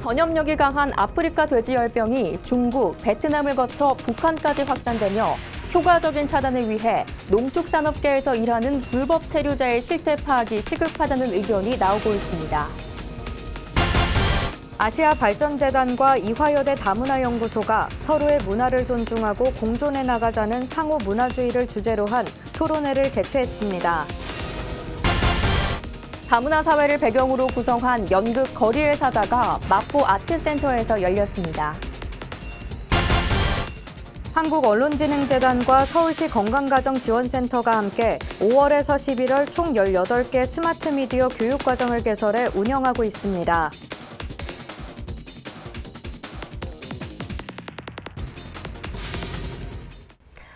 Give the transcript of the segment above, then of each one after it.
전염력이 강한 아프리카 돼지열병이 중국, 베트남을 거쳐 북한까지 확산되며 효과적인 차단을 위해 농축산업계에서 일하는 불법 체류자의 실태 파악이 시급하다는 의견이 나오고 있습니다. 아시아발전재단과 이화여대 다문화연구소가 서로의 문화를 존중하고 공존해 나가자는 상호 문화주의를 주제로 한 토론회를 개최했습니다. 다문화 사회를 배경으로 구성한 연극 거리의 사자가 마포 아트센터에서 열렸습니다. 한국언론진흥재단과 서울시 건강가정지원센터가 함께 5월에서 11월 총 18개 스마트 미디어 교육과정을 개설해 운영하고 있습니다.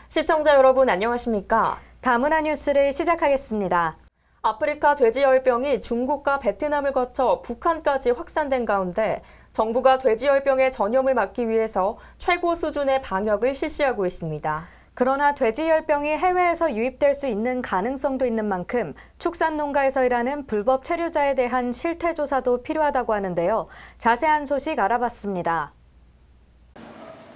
시청자 여러분 안녕하십니까? 다문화 뉴스를 시작하겠습니다. 아프리카 돼지열병이 중국과 베트남을 거쳐 북한까지 확산된 가운데 정부가 돼지열병의 전염을 막기 위해서 최고 수준의 방역을 실시하고 있습니다. 그러나 돼지열병이 해외에서 유입될 수 있는 가능성도 있는 만큼 축산농가에서 일하는 불법 체류자에 대한 실태조사도 필요하다고 하는데요. 자세한 소식 알아봤습니다.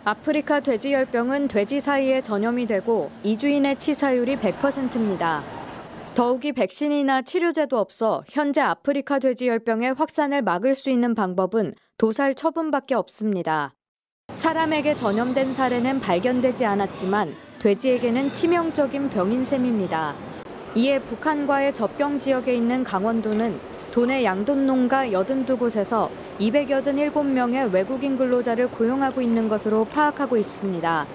아프리카 돼지열병은 돼지 사이에 전염이 되고 이주인의 치사율이 100%입니다. 더욱이 백신이나 치료제도 없어 현재 아프리카 돼지열병의 확산을 막을 수 있는 방법은 도살 처분밖에 없습니다. 사람에게 전염된 사례는 발견되지 않았지만 돼지에게는 치명적인 병인 셈입니다. 이에 북한과의 접경 지역에 있는 강원도는 도내 양돈 농가 82곳에서 287명의 외국인 근로자를 고용하고 있는 것으로 파악하고 있습니다.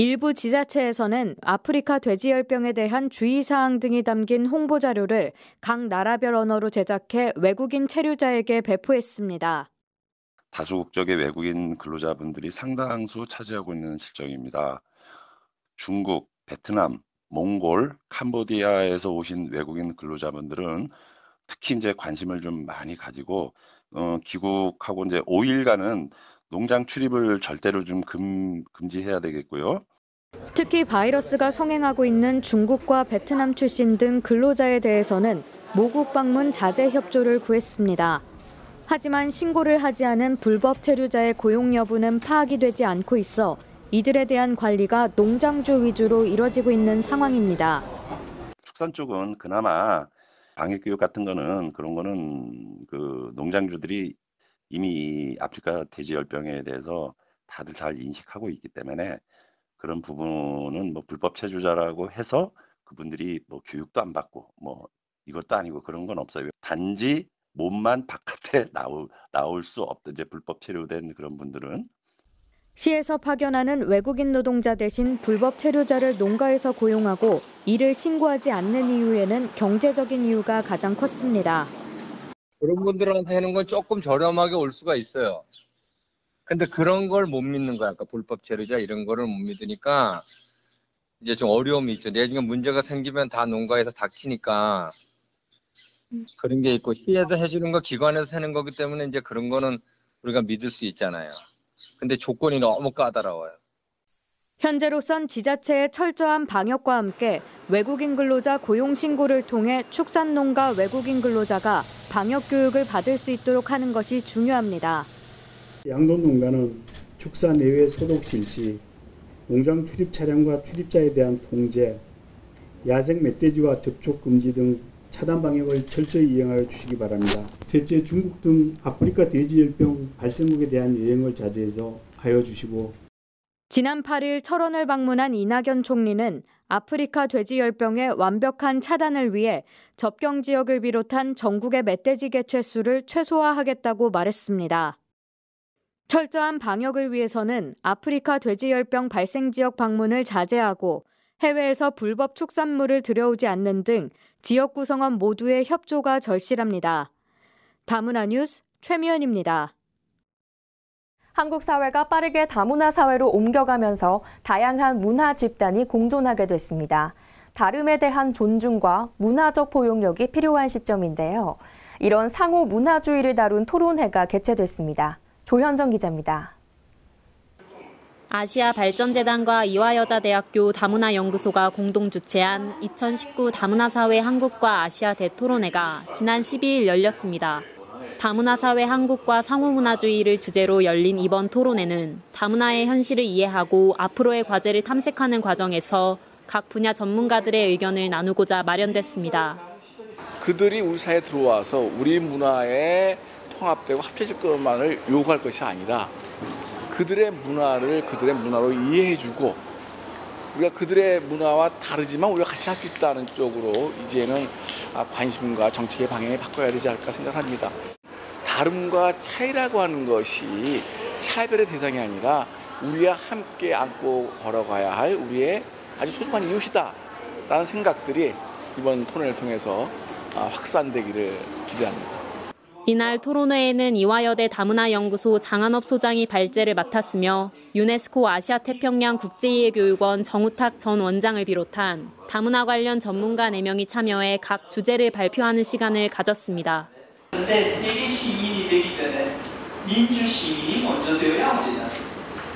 일부 지자체에서는 아프리카 돼지열병에 대한 주의사항 등이 담긴 홍보자료를 각 나라별 언어로 제작해 외국인 체류자에게 배포했습니다. 다수국적의 외국인 근로자분들이 상당수 차지하고 있는 실정입니다. 중국, 베트남, 몽골, 캄보디아에서 오신 외국인 근로자분들은 특히 이제 관심을 좀 많이 가지고 귀국하고 이제 5일간은 농장 출입을 절대로 좀 금지해야 되겠고요. 특히 바이러스가 성행하고 있는 중국과 베트남 출신 등 근로자에 대해서는 모국 방문 자제 협조를 구했습니다. 하지만 신고를 하지 않은 불법 체류자의 고용 여부는 파악이 되지 않고 있어 이들에 대한 관리가 농장주 위주로 이뤄지고 있는 상황입니다. 축산 쪽은 그나마 방역교육 같은 거는 그런 거는 그 농장주들이 이미 아프리카 돼지열병에 대해서 다들 잘 인식하고 있기 때문에 그런 부분은 뭐 불법 체류자라고 해서 그분들이 뭐 교육도 안 받고 뭐 이것도 아니고 그런 건 없어요. 단지 몸만 바깥에 나올 수 없던 이제 불법 체류된 그런 분들은 시에서 파견하는 외국인 노동자 대신 불법 체류자를 농가에서 고용하고 이를 신고하지 않는 이유에는 경제적인 이유가 가장 컸습니다. 그런 분들한테 하는 건 조금 저렴하게 올 수가 있어요. 근데 그런 걸 못 믿는 거야. 그러니까 불법 체류자 이런 거를 못 믿으니까 이제 좀 어려움이 있죠. 내중에 문제가 생기면 다 농가에서 닥치니까 그런 게 있고 시에서 해주는 거 기관에서 하는 거기 때문에 이제 그런 거는 우리가 믿을 수 있잖아요. 근데 조건이 너무 까다로워요. 현재로선 지자체의 철저한 방역과 함께 외국인 근로자 고용 신고를 통해 축산농가 외국인 근로자가 방역 교육을 받을 수 있도록 하는 것이 중요합니다. 양돈 농가는 축사 내외 소독 실시, 농장 출입 차량과 출입자에 대한 통제, 야생 멧돼지와 접촉 금지 등 차단 방역을 철저히 이행하여 주시기 바랍니다. 셋째, 중국 등 아프리카 돼지열병 발생국에 대한 여행을 자제해서 하여 주시고 지난 8일 철원을 방문한 이낙연 총리는 아프리카 돼지열병의 완벽한 차단을 위해 접경 지역을 비롯한 전국의 멧돼지 개체수를 최소화하겠다고 말했습니다. 철저한 방역을 위해서는 아프리카 돼지열병 발생 지역 방문을 자제하고 해외에서 불법 축산물을 들여오지 않는 등 지역 구성원 모두의 협조가 절실합니다. 다문화 뉴스 최미연입니다. 한국 사회가 빠르게 다문화 사회로 옮겨가면서 다양한 문화 집단이 공존하게 됐습니다. 다름에 대한 존중과 문화적 포용력이 필요한 시점인데요. 이런 상호 문화주의를 다룬 토론회가 개최됐습니다. 조현정 기자입니다. 아시아발전재단과 이화여자대학교 다문화연구소가 공동 주최한 2019 다문화사회 한국과 아시아 대토론회가 지난 12일 열렸습니다. 다문화사회 한국과 상호문화주의를 주제로 열린 이번 토론회는 다문화의 현실을 이해하고 앞으로의 과제를 탐색하는 과정에서 각 분야 전문가들의 의견을 나누고자 마련됐습니다. 그들이 우리 사회에 들어와서 우리 문화에 통합되고 합쳐질 것만을 요구할 것이 아니라 그들의 문화를 그들의 문화로 이해해주고 우리가 그들의 문화와 다르지만 우리가 같이 할 수 있다는 쪽으로 이제는 관심과 정책의 방향을 바꿔야 되지 않을까 생각합니다. 다름과 차이라고 하는 것이 차별의 대상이 아니라 우리와 함께 안고 걸어가야 할 우리의 아주 소중한 이웃이다라는 생각들이 이번 토론을 통해서 확산되기를 기대합니다. 이날 토론회에는 이화여대 다문화연구소 장한업 소장이 발제를 맡았으며 유네스코 아시아태평양 국제이해교육원 정우탁 전 원장을 비롯한 다문화 관련 전문가 4명이 참여해 각 주제를 발표하는 시간을 가졌습니다. 그런데 세계 시민이 되기 전에 민주 시민이 먼저 되어야 합니다.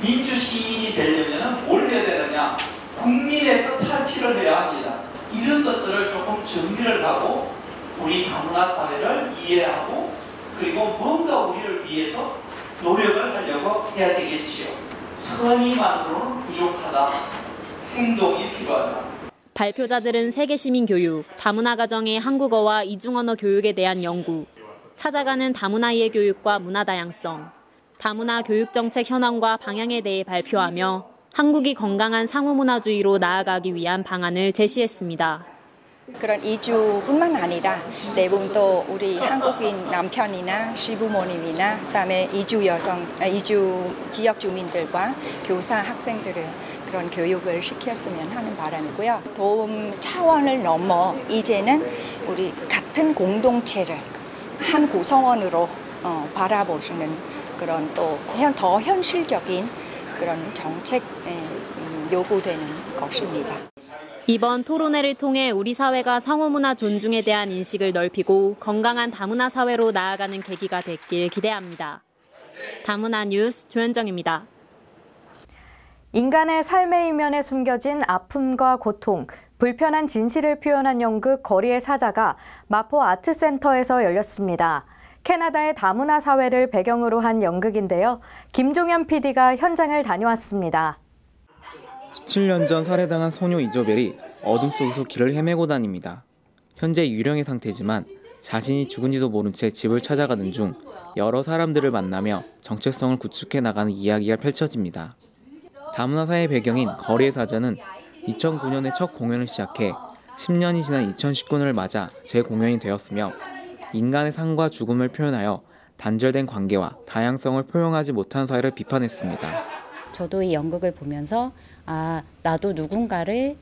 민주 시민이 되려면 뭘 해야 되느냐? 국민에서 탈피를 해야 합니다. 이런 것들을 조금 정리를 하고 우리 다문화 사회를 이해하고 그리고 뭔가 우리를 위해서 노력을 하려고 해야 되겠지요. 선의만으로는 부족하다. 행동이 필요하다. 발표자들은 세계시민교육, 다문화 가정의 한국어와 이중언어 교육에 대한 연구, 찾아가는 다문화 이해 교육과 문화 다양성, 다문화 교육정책 현황과 방향에 대해 발표하며 한국이 건강한 상호문화주의로 나아가기 위한 방안을 제시했습니다. 그런 이주뿐만 아니라 대부분 또 우리 한국인 남편이나 시부모님이나 그다음에 이주 지역 주민들과 교사 학생들을 그런 교육을 시켰으면 하는 바람이고요. 도움 차원을 넘어 이제는 우리 같은 공동체를 한 구성원으로 바라보시는 그런 또 더 현실적인 그런 정책 요구되는 것입니다. 이번 토론회를 통해 우리 사회가 상호문화 존중에 대한 인식을 넓히고 건강한 다문화 사회로 나아가는 계기가 됐길 기대합니다. 다문화 뉴스 조현정입니다. 인간의 삶의 이면에 숨겨진 아픔과 고통, 불편한 진실을 표현한 연극 거리의 사자가 마포 아트센터에서 열렸습니다. 캐나다의 다문화 사회를 배경으로 한 연극인데요. 김종현 PD가 현장을 다녀왔습니다. 17년 전 살해당한 소녀 이조벨이 어둠 속에서 길을 헤매고 다닙니다. 현재 유령의 상태지만 자신이 죽은지도 모른 채 집을 찾아가는 중 여러 사람들을 만나며 정체성을 구축해 나가는 이야기가 펼쳐집니다. 다문화 사회 배경인 거리의 사자는 2009년에 첫 공연을 시작해 10년이 지난 2019년을 맞아 재공연이 되었으며 인간의 삶과 죽음을 표현하여 단절된 관계와 다양성을 포용하지 못한 사회를 비판했습니다. 저도 이 연극을 보면서 나도 누군가를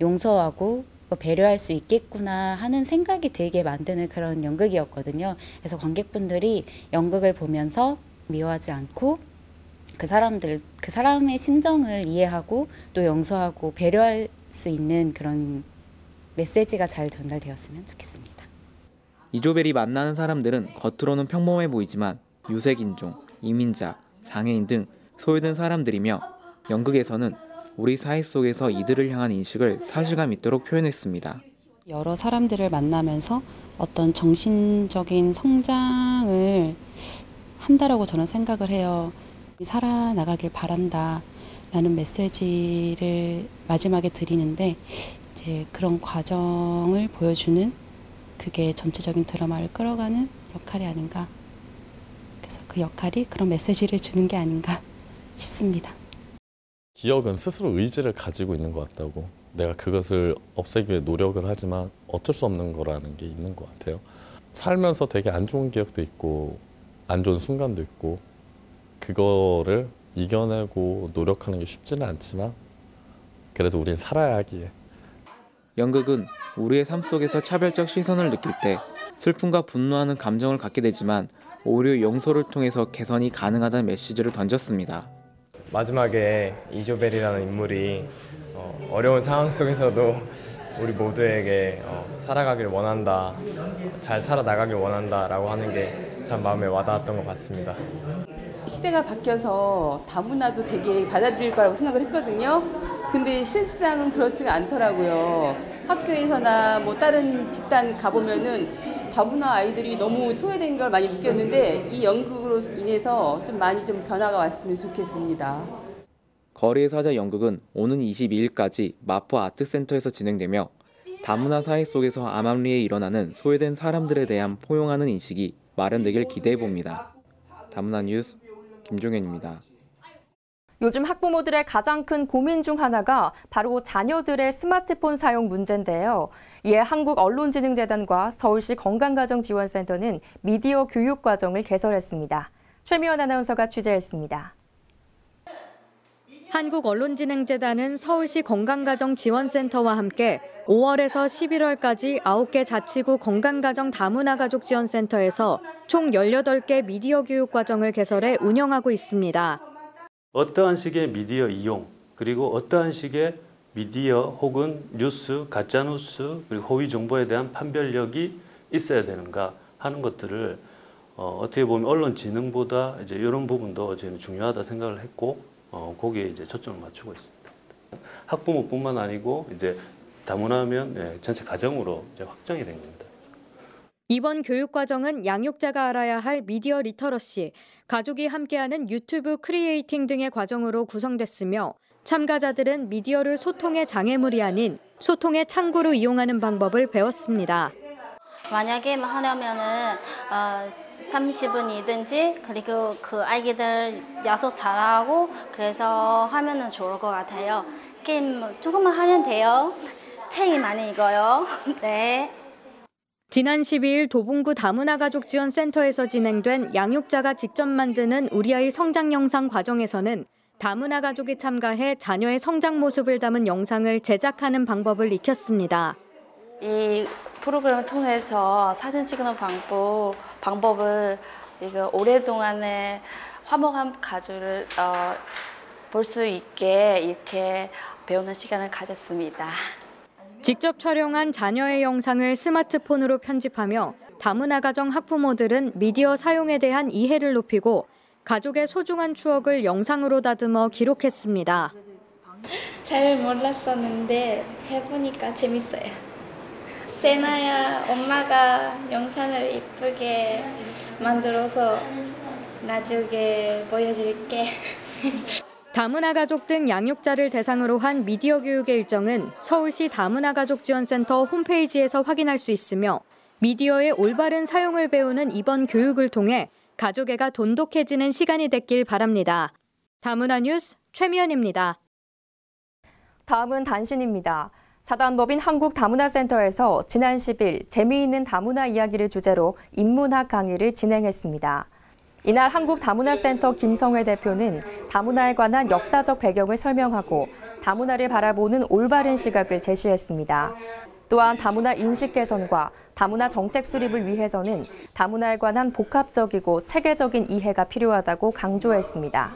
용서하고 배려할 수 있겠구나 하는 생각이 들게 만드는 그런 연극이었거든요. 그래서 관객분들이 연극을 보면서 미워하지 않고 그 사람의 심정을 이해하고 또 용서하고 배려할 수 있는 그런 메시지가 잘 전달되었으면 좋겠습니다. 이조벨이 만나는 사람들은 겉으로는 평범해 보이지만 유색인종, 이민자, 장애인 등 소외된 사람들이며 연극에서는 우리 사회 속에서 이들을 향한 인식을 사실감 있도록 표현했습니다. 여러 사람들을 만나면서 어떤 정신적인 성장을 한다라고 저는 생각을 해요. 살아나가길 바란다 라는 메시지를 마지막에 드리는데 이제 그런 과정을 보여주는 그게 전체적인 드라마를 끌어가는 역할이 아닌가. 그래서 그 역할이 그런 메시지를 주는 게 아닌가 싶습니다. 기억은 스스로 의지를 가지고 있는 것 같다고. 내가 그것을 없애기 위해 노력을 하지만 어쩔 수 없는 거라는 게 있는 것 같아요. 살면서 되게 안 좋은 기억도 있고 안 좋은 순간도 있고 그거를 이겨내고 노력하는 게 쉽지는 않지만 그래도 우린 살아야 하기에. 연극은 우리의 삶 속에서 차별적 시선을 느낄 때 슬픔과 분노하는 감정을 갖게 되지만 오히려 용서를 통해서 개선이 가능하다는 메시지를 던졌습니다. 마지막에 이조벨이라는 인물이 어려운 상황 속에서도 우리 모두에게 살아가길 원한다, 잘 살아나가길 원한다라고 하는 게 참 마음에 와닿았던 것 같습니다. 시대가 바뀌어서 다문화도 되게 받아들일 거라고 생각을 했거든요. 근데 실상은 그렇지가 않더라고요. 학교에서나 뭐 다른 집단 가보면은 다문화 아이들이 너무 소외된 걸 많이 느꼈는데 이 연극으로 인해서 좀 많이 좀 변화가 왔으면 좋겠습니다. 거리의 사자 연극은 오는 22일까지 마포 아트센터에서 진행되며 다문화 사회 속에서 암암리에 일어나는 소외된 사람들에 대한 포용하는 인식이 마련되길 기대해봅니다. 다문화 뉴스 김종현입니다. 요즘 학부모들의 가장 큰 고민 중 하나가 바로 자녀들의 스마트폰 사용 문제인데요. 이에 한국언론진흥재단과 서울시 건강가정지원센터는 미디어 교육 과정을 개설했습니다. 최미연 아나운서가 취재했습니다. 한국언론진흥재단은 서울시 건강가정지원센터와 함께 5월에서 11월까지 9개 자치구 건강가정 다문화가족지원센터에서 총 18개 미디어 교육 과정을 개설해 운영하고 있습니다. 어떠한 식의 미디어 이용, 그리고 어떠한 식의 미디어 혹은 뉴스, 가짜뉴스, 그리고 허위 정보에 대한 판별력이 있어야 되는가 하는 것들을 어떻게 보면 언론 지능보다 이제 이런 부분도 저희는 중요하다 생각을 했고 거기에 이제 초점을 맞추고 있습니다. 학부모뿐만 아니고 이제 다문화면 전체 가정으로 이제 확장이 된 겁니다. 이번 교육 과정은 양육자가 알아야 할 미디어 리터러시, 가족이 함께하는 유튜브 크리에이팅 등의 과정으로 구성됐으며 참가자들은 미디어를 소통의 장애물이 아닌 소통의 창구로 이용하는 방법을 배웠습니다. 만약에 하려면은 30분이든지 그리고 그 아이들 약속 잘하고 그래서 하면은 좋을 것 같아요. 게임 조금만 하면 돼요. 책이 많이 읽어요. 네. 지난 12일 도봉구 다문화가족지원센터에서 진행된 양육자가 직접 만드는 우리 아이 성장 영상 과정에서는 다문화 가족이 참가해 자녀의 성장 모습을 담은 영상을 제작하는 방법을 익혔습니다. 이 프로그램을 통해서 사진 찍는 방법을 오랫동안에 화목한 가족을 볼 수 있게 이렇게 배우는 시간을 가졌습니다. 직접 촬영한 자녀의 영상을 스마트폰으로 편집하며 다문화 가정 학부모들은 미디어 사용에 대한 이해를 높이고 가족의 소중한 추억을 영상으로 다듬어 기록했습니다. 잘 몰랐었는데 해보니까 재밌어요. 세나야, 엄마가 영상을 예쁘게 만들어서 나중에 보여줄게. 다문화 가족 등 양육자를 대상으로 한 미디어 교육의 일정은 서울시 다문화가족지원센터 홈페이지에서 확인할 수 있으며 미디어의 올바른 사용을 배우는 이번 교육을 통해 가족애가 돈독해지는 시간이 됐길 바랍니다. 다문화 뉴스 최미연입니다. 다음은 단신입니다. 사단법인 한국다문화센터에서 지난 10일 재미있는 다문화 이야기를 주제로 인문학 강의를 진행했습니다. 이날 한국다문화센터 김성회 대표는 다문화에 관한 역사적 배경을 설명하고 다문화를 바라보는 올바른 시각을 제시했습니다. 또한 다문화 인식 개선과 다문화 정책 수립을 위해서는 다문화에 관한 복합적이고 체계적인 이해가 필요하다고 강조했습니다.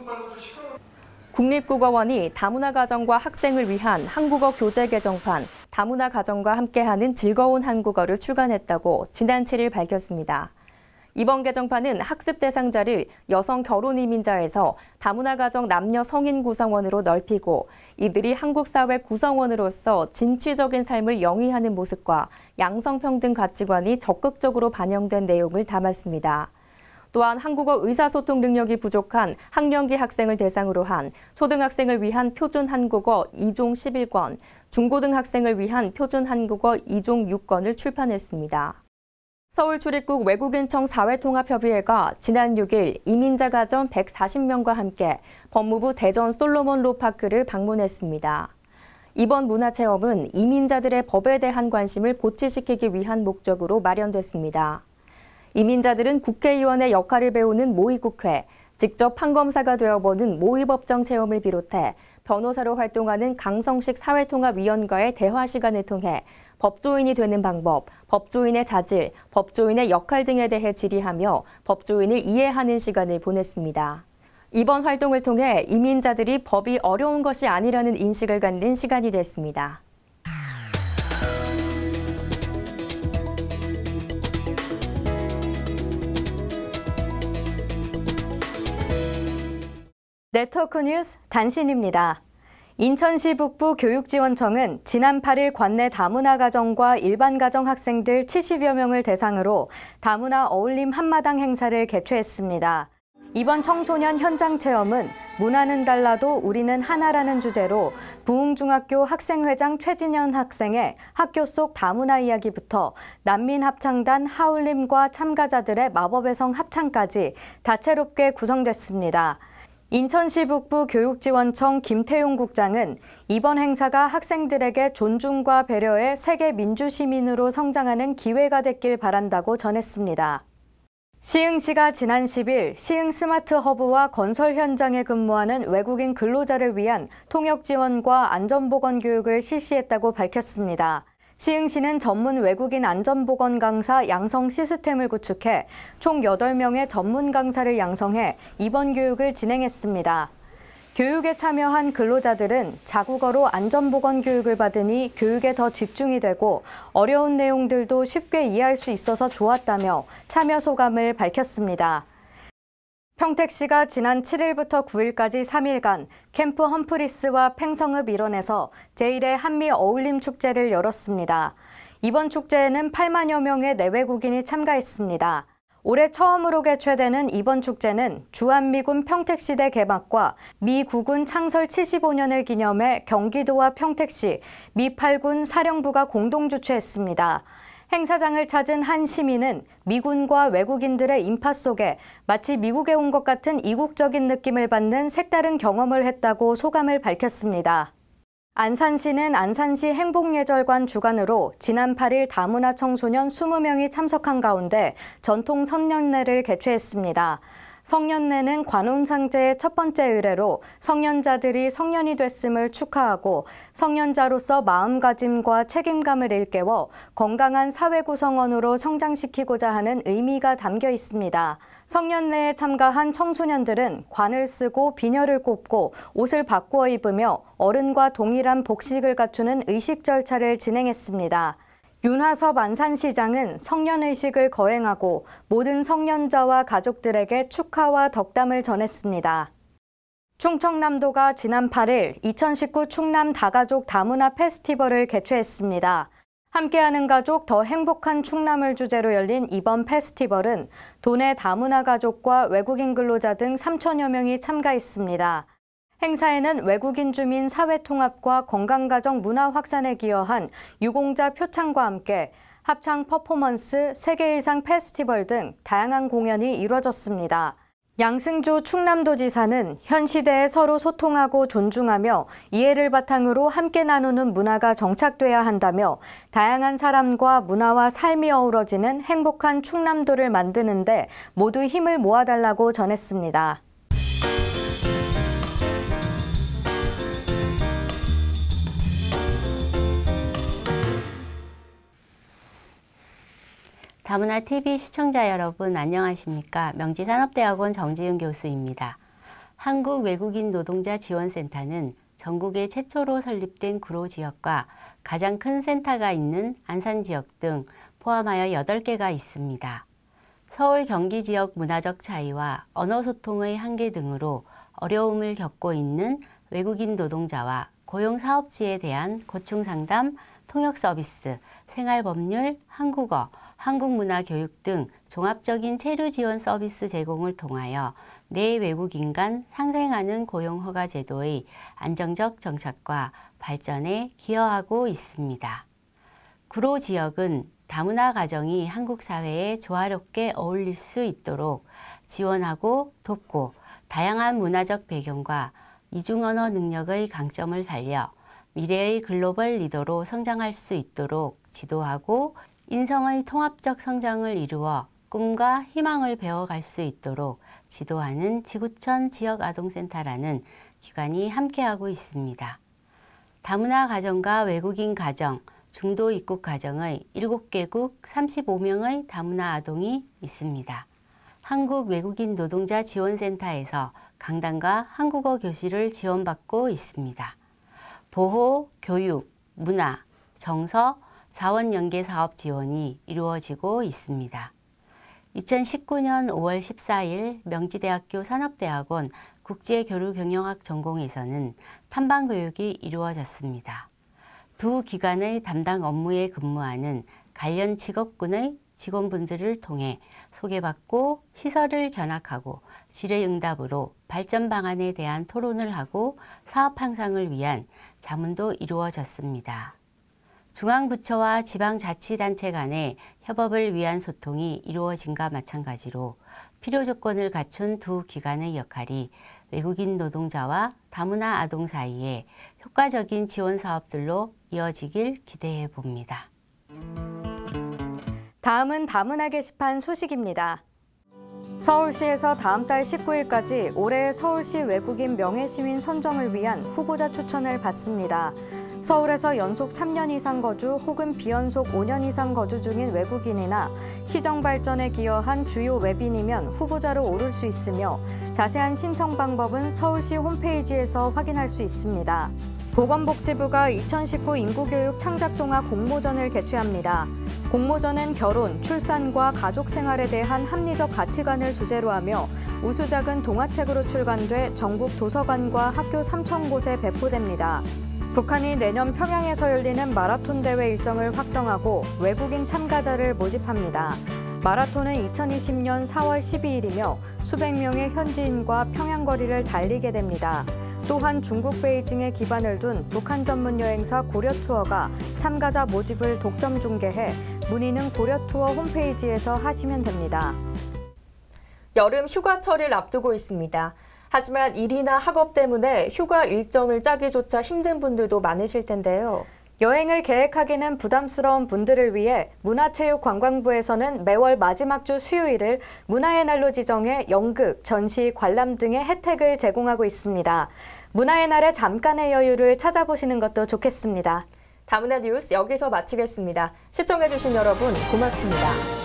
국립국어원이 다문화 가정과 학생을 위한 한국어 교재 개정판 다문화 가정과 함께하는 즐거운 한국어를 출간했다고 지난 7일 밝혔습니다. 이번 개정판은 학습 대상자를 여성 결혼 이민자에서 다문화 가정 남녀 성인 구성원으로 넓히고 이들이 한국 사회 구성원으로서 진취적인 삶을 영위하는 모습과 양성평등 가치관이 적극적으로 반영된 내용을 담았습니다. 또한 한국어 의사소통 능력이 부족한 학령기 학생을 대상으로 한 초등학생을 위한 표준 한국어 2종 11권, 중고등학생을 위한 표준 한국어 2종 6권을 출판했습니다. 서울출입국 외국인청 사회통합협의회가 지난 6일 이민자 가정 140명과 함께 법무부 대전 솔로몬 로파크를 방문했습니다. 이번 문화체험은 이민자들의 법에 대한 관심을 고취시키기 위한 목적으로 마련됐습니다. 이민자들은 국회의원의 역할을 배우는 모의국회, 직접 판검사가 되어보는 모의법정 체험을 비롯해 변호사로 활동하는 강성식 사회통합위원과의 대화 시간을 통해 법조인이 되는 방법, 법조인의 자질, 법조인의 역할 등에 대해 질의하며 법조인을 이해하는 시간을 보냈습니다. 이번 활동을 통해 이민자들이 법이 어려운 것이 아니라는 인식을 갖는 시간이 됐습니다. 네트워크 뉴스 단신입니다. 인천시 북부 교육지원청은 지난 8일 관내 다문화 가정과 일반 가정 학생들 70여 명을 대상으로 다문화 어울림 한마당 행사를 개최했습니다. 이번 청소년 현장 체험은 문화는 달라도 우리는 하나라는 주제로 부흥중학교 학생회장 최진현 학생의 학교 속 다문화 이야기부터 난민합창단 하울림과 참가자들의 마법의 성 합창까지 다채롭게 구성됐습니다. 인천시 북부 교육지원청 김태용 국장은 이번 행사가 학생들에게 존중과 배려의 세계 민주시민으로 성장하는 기회가 됐길 바란다고 전했습니다. 시흥시가 지난 10일 시흥 스마트 허브와 건설 현장에 근무하는 외국인 근로자를 위한 통역 지원과 안전보건 교육을 실시했다고 밝혔습니다. 시흥시는 전문 외국인 안전보건 강사 양성 시스템을 구축해 총 8명의 전문 강사를 양성해 이번 교육을 진행했습니다. 교육에 참여한 근로자들은 자국어로 안전보건 교육을 받으니 교육에 더 집중이 되고 어려운 내용들도 쉽게 이해할 수 있어서 좋았다며 참여 소감을 밝혔습니다. 평택시가 지난 7일부터 9일까지 3일간 캠프 험프리스와 팽성읍 일원에서 제1회 한미 어울림 축제를 열었습니다. 이번 축제에는 8만여 명의 내외국인이 참가했습니다. 올해 처음으로 개최되는 이번 축제는 주한미군 평택시대 개막과 미 9군 창설 75년을 기념해 경기도와 평택시, 미 8군 사령부가 공동 주최했습니다. 행사장을 찾은 한 시민은 미군과 외국인들의 인파 속에 마치 미국에 온 것 같은 이국적인 느낌을 받는 색다른 경험을 했다고 소감을 밝혔습니다. 안산시는 안산시 행복예절관 주관으로 지난 8일 다문화 청소년 20명이 참석한 가운데 전통 성년례를 개최했습니다. 성년례는 관혼상제의 첫 번째 의례로 성년자들이 성년이 됐음을 축하하고 성년자로서 마음가짐과 책임감을 일깨워 건강한 사회 구성원으로 성장시키고자 하는 의미가 담겨 있습니다. 성년례에 참가한 청소년들은 관을 쓰고 비녀를 꼽고 옷을 바꾸어 입으며 어른과 동일한 복식을 갖추는 의식 절차를 진행했습니다. 윤하섭 안산시장은 성년의식을 거행하고 모든 성년자와 가족들에게 축하와 덕담을 전했습니다. 충청남도가 지난 8일 2019 충남 다가족 다문화 페스티벌을 개최했습니다. 함께하는 가족 더 행복한 충남을 주제로 열린 이번 페스티벌은 도내 다문화 가족과 외국인 근로자 등 3천여 명이 참가했습니다. 행사에는 외국인 주민 사회통합과 건강가정 문화 확산에 기여한 유공자 표창과 함께 합창 퍼포먼스, 세계일상 페스티벌 등 다양한 공연이 이뤄졌습니다. 양승조 충남도지사는 현 시대에 서로 소통하고 존중하며 이해를 바탕으로 함께 나누는 문화가 정착돼야 한다며 다양한 사람과 문화와 삶이 어우러지는 행복한 충남도를 만드는 데 모두 힘을 모아달라고 전했습니다. 다문화TV 시청자 여러분 안녕하십니까? 명지산업대학원 정지윤 교수입니다. 한국외국인노동자지원센터는 전국에 최초로 설립된 구로지역과 가장 큰 센터가 있는 안산지역 등 포함하여 8개가 있습니다. 서울 경기 지역 문화적 차이와 언어소통의 한계 등으로 어려움을 겪고 있는 외국인 노동자와 고용사업지에 대한 고충상담, 통역서비스, 생활법률, 한국어, 한국문화교육 등 종합적인 체류지원 서비스 제공을 통하여 내 외국인 간 상생하는 고용허가 제도의 안정적 정착과 발전에 기여하고 있습니다. 구로 지역은 다문화 가정이 한국 사회에 조화롭게 어울릴 수 있도록 지원하고 돕고 다양한 문화적 배경과 이중언어 능력의 강점을 살려 미래의 글로벌 리더로 성장할 수 있도록 지도하고 인성의 통합적 성장을 이루어 꿈과 희망을 배워갈 수 있도록 지도하는 지구촌 지역아동센터라는 기관이 함께하고 있습니다. 다문화 가정과 외국인 가정, 중도 입국 가정의 7개국 35명의 다문화 아동이 있습니다. 한국 외국인 노동자 지원센터에서 강당과 한국어 교실을 지원받고 있습니다. 보호, 교육, 문화, 정서, 자원연계 사업 지원이 이루어지고 있습니다. 2019년 5월 14일 명지대학교 산업대학원 국제교류경영학 전공에서는 탐방교육이 이루어졌습니다. 두 기관의 담당 업무에 근무하는 관련 직업군의 직원분들을 통해 소개받고 시설을 견학하고 질의응답으로 발전 방안에 대한 토론을 하고 사업 향상을 위한 자문도 이루어졌습니다. 중앙부처와 지방자치단체 간의 협업을 위한 소통이 이루어진과 마찬가지로 필요 조건을 갖춘 두 기관의 역할이 외국인 노동자와 다문화 아동 사이에 효과적인 지원 사업들로 이어지길 기대해 봅니다. 다음은 다문화 게시판 소식입니다. 서울시에서 다음 달 19일까지 올해 서울시 외국인 명예시민 선정을 위한 후보자 추천을 받습니다. 서울에서 연속 3년 이상 거주 혹은 비연속 5년 이상 거주 중인 외국인이나 시정 발전에 기여한 주요 외빈이면 후보자로 오를 수 있으며 자세한 신청 방법은 서울시 홈페이지에서 확인할 수 있습니다. 보건복지부가 2019 인구교육 창작동화 공모전을 개최합니다. 공모전은 결혼, 출산과 가족 생활에 대한 합리적 가치관을 주제로 하며 우수작은 동화책으로 출간돼 전국 도서관과 학교 3,000곳에 배포됩니다. 북한이 내년 평양에서 열리는 마라톤 대회 일정을 확정하고 외국인 참가자를 모집합니다. 마라톤은 2020년 4월 12일이며 수백 명의 현지인과 평양 거리를 달리게 됩니다. 또한 중국 베이징에 기반을 둔 북한 전문 여행사 고려투어가 참가자 모집을 독점 중개해 문의는 고려투어 홈페이지에서 하시면 됩니다. 여름 휴가철을 앞두고 있습니다. 하지만 일이나 학업 때문에 휴가 일정을 짜기조차 힘든 분들도 많으실 텐데요. 여행을 계획하기는 부담스러운 분들을 위해 문화체육관광부에서는 매월 마지막 주 수요일을 문화의 날로 지정해 연극, 전시, 관람 등의 혜택을 제공하고 있습니다. 문화의 날에 잠깐의 여유를 찾아보시는 것도 좋겠습니다. 다문화 뉴스 여기서 마치겠습니다. 시청해주신 여러분 고맙습니다.